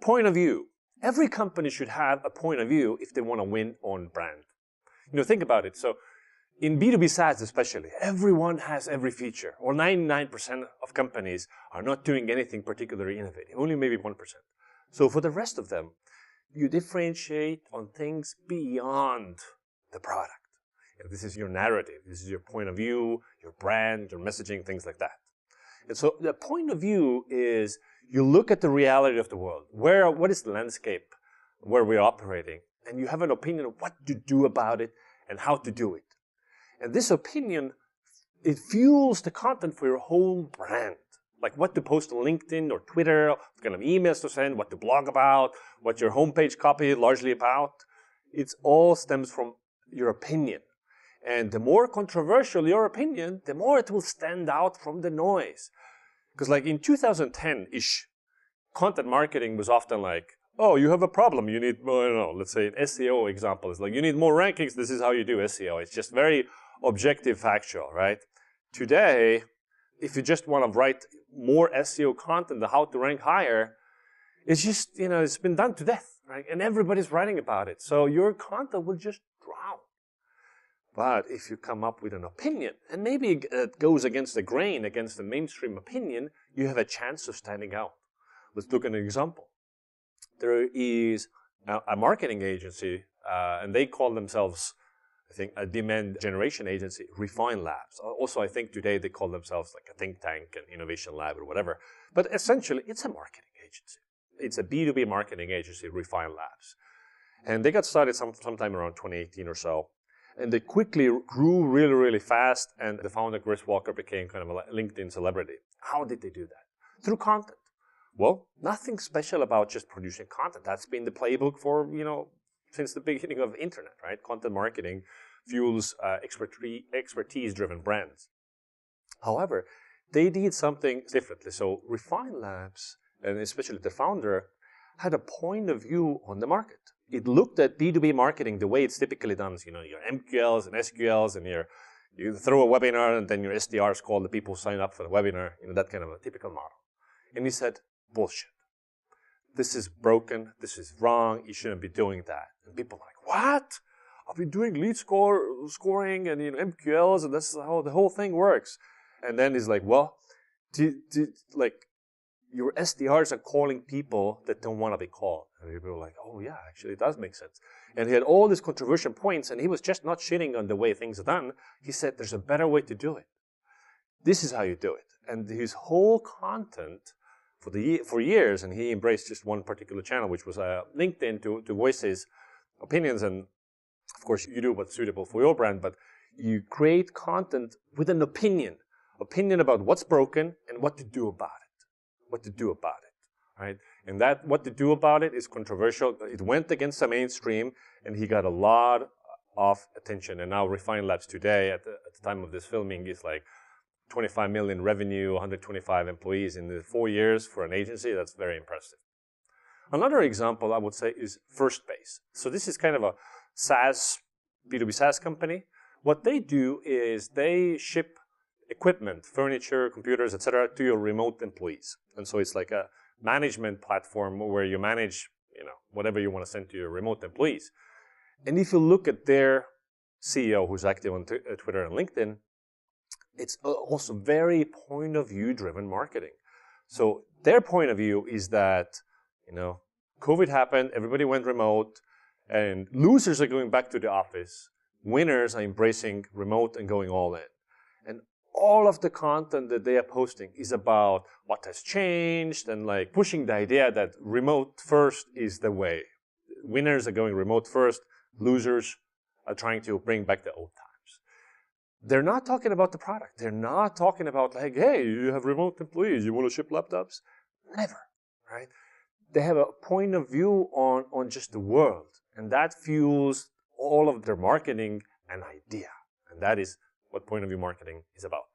Point of view. Every company should have a point of view if they want to win on brand. Think about it. So in B2B SaaS especially, everyone has every feature, or 99% of companies are not doing anything particularly innovative, only maybe 1%. So for the rest of them, you differentiate on things beyond the product. This is your narrative, this is your point of view, your brand, your messaging, things like that. And so the point of view is you look at the reality of the world. What is the landscape where we're operating? And you have an opinion of what to do about it and how to do it. And this opinion, it fuels the content for your whole brand. Like what to post on LinkedIn or Twitter, what kind of emails to send, what to blog about, what your homepage copy is largely about. It all stems from your opinion. And the more controversial your opinion, the more it will stand out from the noise. Because like in 2010-ish, content marketing was often like, oh, you have a problem, you need, well, I don't know, let's say an SEO example is like, you need more rankings, this is how you do SEO. It's just very objective, factual, right? Today, if you just want to write more SEO content on how to rank higher, it's just, it's been done to death, right? And everybody's writing about it. So your content will just drown. But if you come up with an opinion, and maybe it goes against the grain, against the mainstream opinion, you have a chance of standing out. Let's look at an example. There is a marketing agency, and they call themselves, I think, a demand generation agency, Refine Labs. Also, I think today they call themselves like a think tank, an innovation lab, or whatever. But essentially, it's a marketing agency. It's a B2B marketing agency, Refine Labs. And they got started sometime around 2018 or so. And they quickly grew really, really fast, and the founder, Chris Walker, became kind of a LinkedIn celebrity. How did they do that? Through content. Well, nothing special about just producing content. That's been the playbook for, since the beginning of the internet, right? Content marketing fuels expertise-driven brands. However, they did something differently. So Refine Labs, and especially the founder, had a point of view on the market. It looked at B2B marketing the way it's typically done. Your MQLs and SQLs, and you throw a webinar, and then your SDRs call the people who sign up for the webinar, that kind of a typical model. And he said, bullshit. This is broken. This is wrong. You shouldn't be doing that. And people are like, what? I've been doing lead scoring and MQLs, and that's how the whole thing works. And then he's like, well, your SDRs are calling people that don't want to be called. And people were like, oh yeah, actually it does make sense. And he had all these controversial points, and he was just not shitting on the way things are done. He said, there's a better way to do it. This is how you do it. And his whole content for years, and he embraced just one particular channel, which was LinkedIn, to voice his opinions. And of course, you do what's suitable for your brand, but you create content with an opinion about what's broken and what to do about it. Right? And that what to do about it is controversial. It went against the mainstream, and he got a lot of attention. And now Refine Labs today, at the time of this filming, is like 25 million revenue, 125 employees in the 4 years for an agency. That's very impressive. Another example I would say is Firstbase. So this is kind of a SaaS, B2B SaaS company. What they do is they ship equipment, furniture, computers, etc., to your remote employees. And so it's like a management platform where you manage, whatever you want to send to your remote employees. And if you look at their CEO, who's active on Twitter and LinkedIn, it's also very point of view driven marketing. So their point of view is that, COVID happened, everybody went remote, and losers are going back to the office. Winners are embracing remote and going all in. And all of the content that they are posting is about what has changed and like pushing the idea that remote first is the way. Winners are going remote first. Losers are trying to bring back the old times. They're not talking about the product. They're not talking about like, hey, you have remote employees. You want to ship laptops? Never, right? They have a point of view on just the world. And that fuels all of their marketing and idea. And that is what point of view marketing is about.